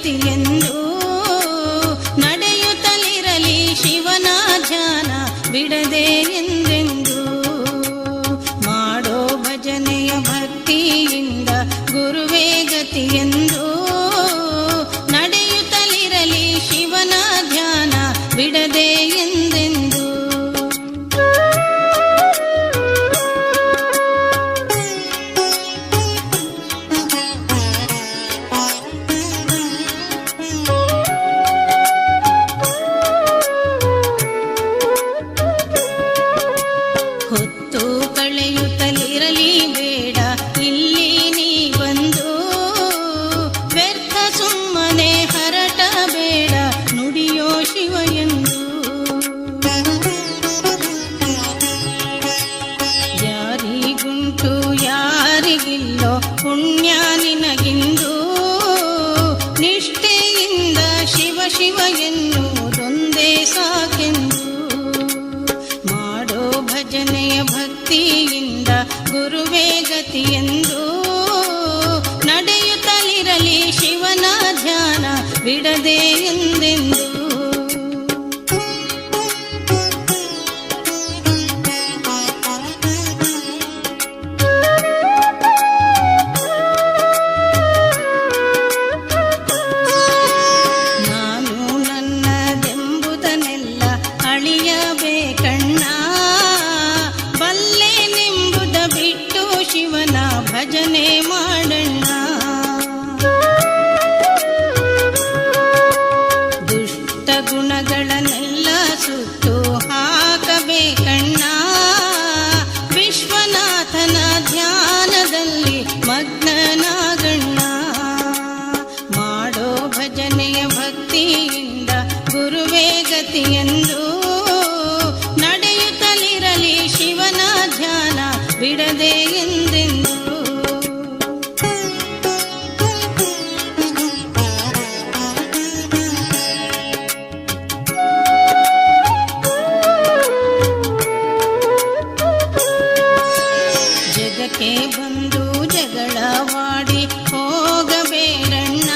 ಗತಿಯೆಂದು ನಡೆಯುತ್ತಲಿರಲಿ ಶಿವನ ಧ್ಯಾನ ಬಿಡದೆ ಎಂದೆಂದು. ಮಾಡೋ ಭಜನೆಯ ಭಕ್ತಿಯಿಂದ ಗುರುವೇ ಗತಿಯೆಂದು ನಡೆಯುತ್ತಲಿರಲಿ ಶಿವನ ಧ್ಯಾನ ಬಿಡದೆ ಎಂದೆಂದು. ಹೊತ್ತು ಕಳೆಯುತ್ತಲಿರಲಿ ಬೇಡ ಇಲ್ಲಿ ನೀ ಬಂದು, ವ್ಯರ್ಥ ಸುಮ್ಮನೆ ಹರಟ ಬೇಡ ನುಡಿಯೋ ಶಿವ ಎಂದು. ಯಾರಿಗುಂಟು ಯಾರಿಗಿಲ್ಲೋ ಪುಣ್ಯ ನಿನಗಿಂದು, ನಿಷ್ಠೆಯಿಂದ ಶಿವ ಶಿವ ಎನ್ನುವುದೊಂದೇ ಸಾಕೆಂದು. ಮಾಡೋ ಭಜನೆಯ ಭಕ್ತಿಯಿಂದ ಗುರುವೇ ಗತಿಯೆಂದು ನಡೆಯುತ್ತಲಿರಲಿ ಶಿವನ ಧ್ಯಾನ ಬಿಡದೆ ಎಂದೆಂದು. ನಾನು ನನ್ನದೆಂಬುದನ್ನೆಲ್ಲ ಅಳಿಯಬೇಕಣ್ಣ, ಬಲ್ಲೆನೆಂಬುದ ಬಿಟ್ಟು ಶಿವನ ಭಜನೆ ಮಾಡಣ್ಣ. ದುಷ್ಟ ಗುಣಗಳನ್ನೆಲ್ಲ ಸುಟ್ಟು ಹಾಕಬೇಕಣ್ಣ, ವಿಶ್ವನಾಥನ ಧ್ಯಾನದಲ್ಲಿ ಮಗ್ನನಾಗಣ್ಣ. ಮಾಡೋ ಭಜನೆಯ ಭಕ್ತಿಯಿಂದ ಗುರುವೇ ಗತಿಯೆಂದು ನಡೆಯುತ್ತಲಿರಲಿ ಶಿವನ ಧ್ಯಾನ ಬಿಡದೆ ಎಂದೆಂದು. ಜಗಕ್ಕೆ ಬಂದು ಜಗಳವಾಡಿ ಹೋಗಬೇಡಣ್ಣ,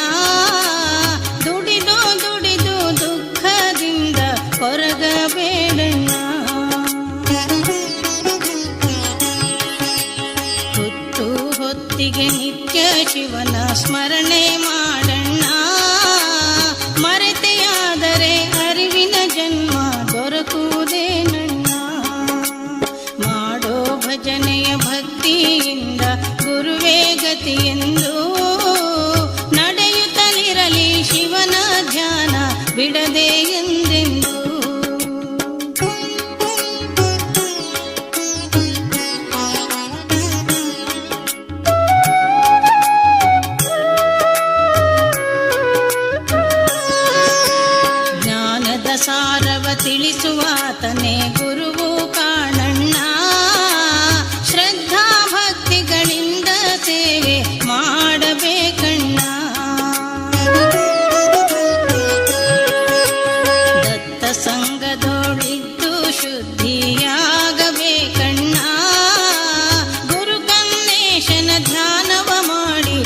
ದುಡಿದು ದುಡಿದು ದುಃಖದಿಂದ ಹೊರಗಬೇಡಣ್ಣ. ಹೊತ್ತು ಹೊತ್ತಿಗೆ ನಿತ್ಯ ಶಿವನ ಸ್ಮರಣೆ ಮಾಡಣ್ಣ, ಮರೆತೆಯಾದರೆ ಅರಿವಿನ ಜನ್ಮ ದೊರಕುವುದೇನಣ್ಣ. ಮಾಡೋ ಭಜನೆಯ ಭಕ್ತಿಯಿಂದ ಗುರುವೇ ಗತಿಯೆಂದು ನಡೆಯುತ್ತಲಿರಲಿ ಶಿವನ ಧ್ಯಾನ ಬಿಡದೆ ಎಂದೆಂದು. ಜ್ಞಾನದ ಸಾರವ ತಿಳಿಸುವಾತನೇ ಗುರುವು ಕಾಣಣ್ಣ, ಶ್ರದ್ಧಾ ಭಕ್ತಿಗಳಿಂದ ಸೇವೆ ಮಾಡಬೇಕಣ್ಣ. ದತ್ತ ಸಂಗದೊಳಿದ್ದು ಶುದ್ಧಿಯಾಗಬೇಕಣ್ಣ, ಗುರು ಕನ್ನೇಶನ ಧ್ಯಾನವ ಮಾಡಿ